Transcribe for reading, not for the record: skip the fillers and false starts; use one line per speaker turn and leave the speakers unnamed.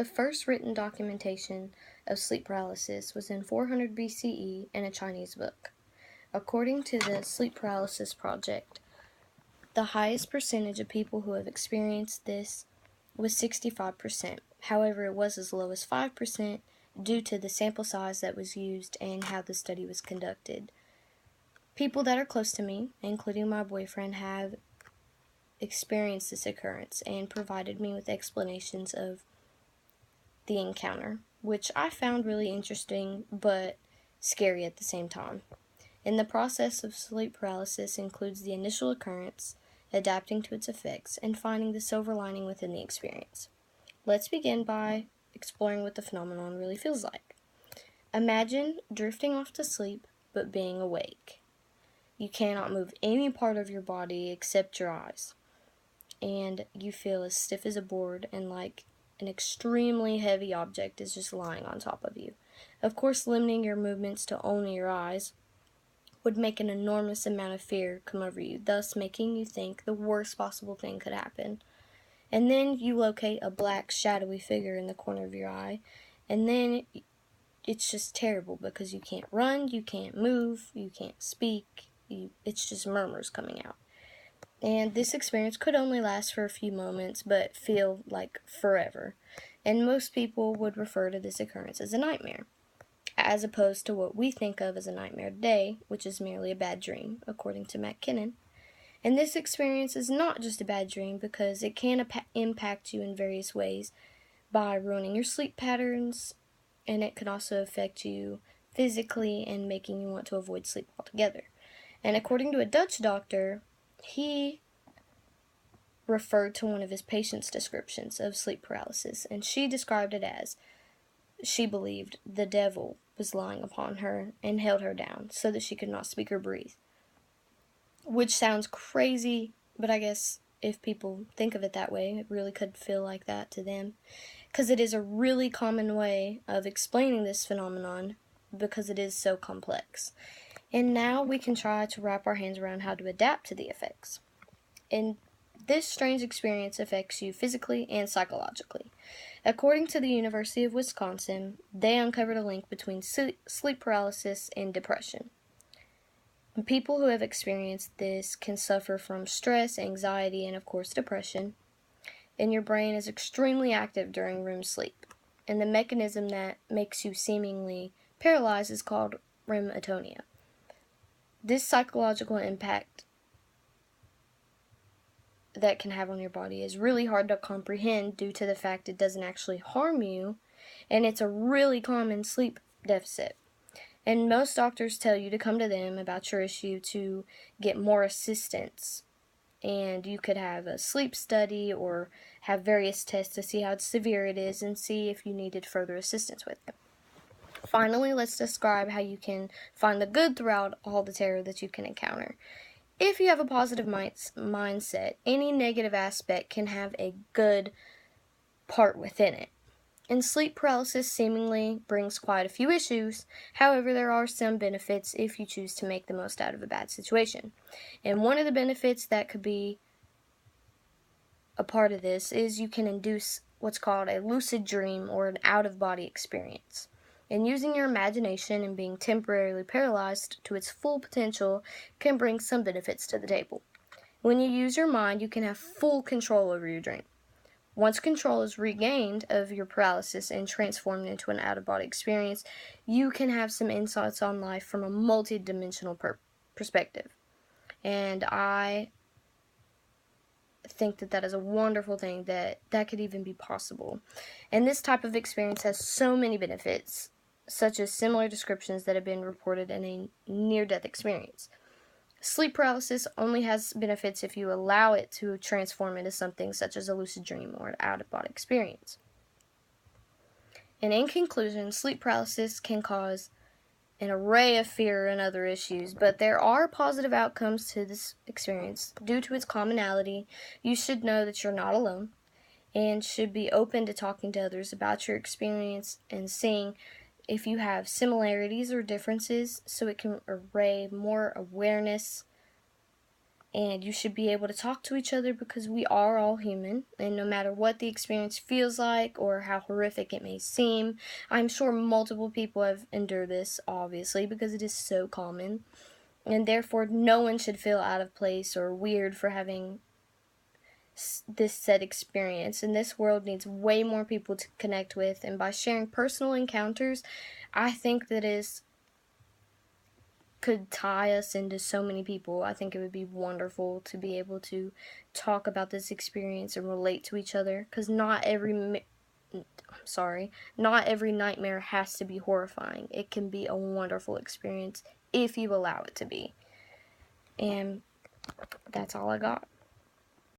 The first written documentation of sleep paralysis was in 400 BCE in a Chinese book. According to the Sleep Paralysis Project, the highest percentage of people who have experienced this was 65%. However, it was as low as 5% due to the sample size that was used and how the study was conducted. People that are close to me, including my boyfriend, have experienced this occurrence and provided me with explanations of the encounter, which I found really interesting but scary at the same time. And the process of sleep paralysis includes the initial occurrence, adapting to its effects, and finding the silver lining within the experience. Let's begin by exploring what the phenomenon really feels like. Imagine drifting off to sleep but being awake. You cannot move any part of your body except your eyes, and you feel as stiff as a board and like an extremely heavy object is just lying on top of you. Of course, limiting your movements to only your eyes would make an enormous amount of fear come over you, thus making you think the worst possible thing could happen. And then you locate a black, shadowy figure in the corner of your eye, and then it's just terrible because you can't run, you can't move, you can't speak, it's just murmurs coming out. And this experience could only last for a few moments, but feel like forever. And most people would refer to this occurrence as a nightmare, as opposed to what we think of as a nightmare today, which is merely a bad dream, according to McKinnon. And this experience is not just a bad dream because it can impact you in various ways by ruining your sleep patterns, and it can also affect you physically and making you want to avoid sleep altogether. And according to a Dutch doctor, he referred to one of his patients' descriptions of sleep paralysis, and she described it as she believed the devil was lying upon her and held her down so that she could not speak or breathe. Which sounds crazy, but I guess if people think of it that way, it really could feel like that to them, because it is a really common way of explaining this phenomenon because it is so complex. And now we can try to wrap our hands around how to adapt to the effects. And this strange experience affects you physically and psychologically. According to the University of Wisconsin, they uncovered a link between sleep paralysis and depression. People who have experienced this can suffer from stress, anxiety, and of course depression. And your brain is extremely active during REM sleep. And the mechanism that makes you seemingly paralyzed is called REM atonia. This psychological impact that can have on your body is really hard to comprehend due to the fact it doesn't actually harm you, and it's a really common sleep deficit. And most doctors tell you to come to them about your issue to get more assistance, and you could have a sleep study or have various tests to see how severe it is and see if you needed further assistance with it. Finally, let's describe how you can find the good throughout all the terror that you can encounter. If you have a positive mindset, any negative aspect can have a good part within it. And sleep paralysis seemingly brings quite a few issues. However, there are some benefits if you choose to make the most out of a bad situation. And one of the benefits that could be a part of this is you can induce what's called a lucid dream or an out-of-body experience. And using your imagination and being temporarily paralyzed to its full potential can bring some benefits to the table. When you use your mind, you can have full control over your dream. Once control is regained of your paralysis and transformed into an out-of-body experience, you can have some insights on life from a multi-dimensional perspective. And I think that is a wonderful thing that could even be possible. And this type of experience has so many benefits, such as similar descriptions that have been reported in a near-death experience. Sleep paralysis only has benefits if you allow it to transform into something such as a lucid dream or an out-of-body experience. And in conclusion, sleep paralysis can cause an array of fear and other issues, but there are positive outcomes to this experience. Due to its commonality, you should know that you're not alone and should be open to talking to others about your experience and seeing if you have similarities or differences so it can array more awareness And you should be able to talk to each other because we are all human, and no matter what the experience feels like or how horrific it may seem, I'm sure multiple people have endured this, obviously, because it is so common, and therefore no one should feel out of place or weird for having this said experience. And this world needs way more people to connect with, and by sharing personal encounters, I think that could tie us into so many people. I think it would be wonderful to be able to talk about this experience and relate to each other, because not every nightmare has to be horrifying. It can be a wonderful experience if you allow it to be. And that's all I got.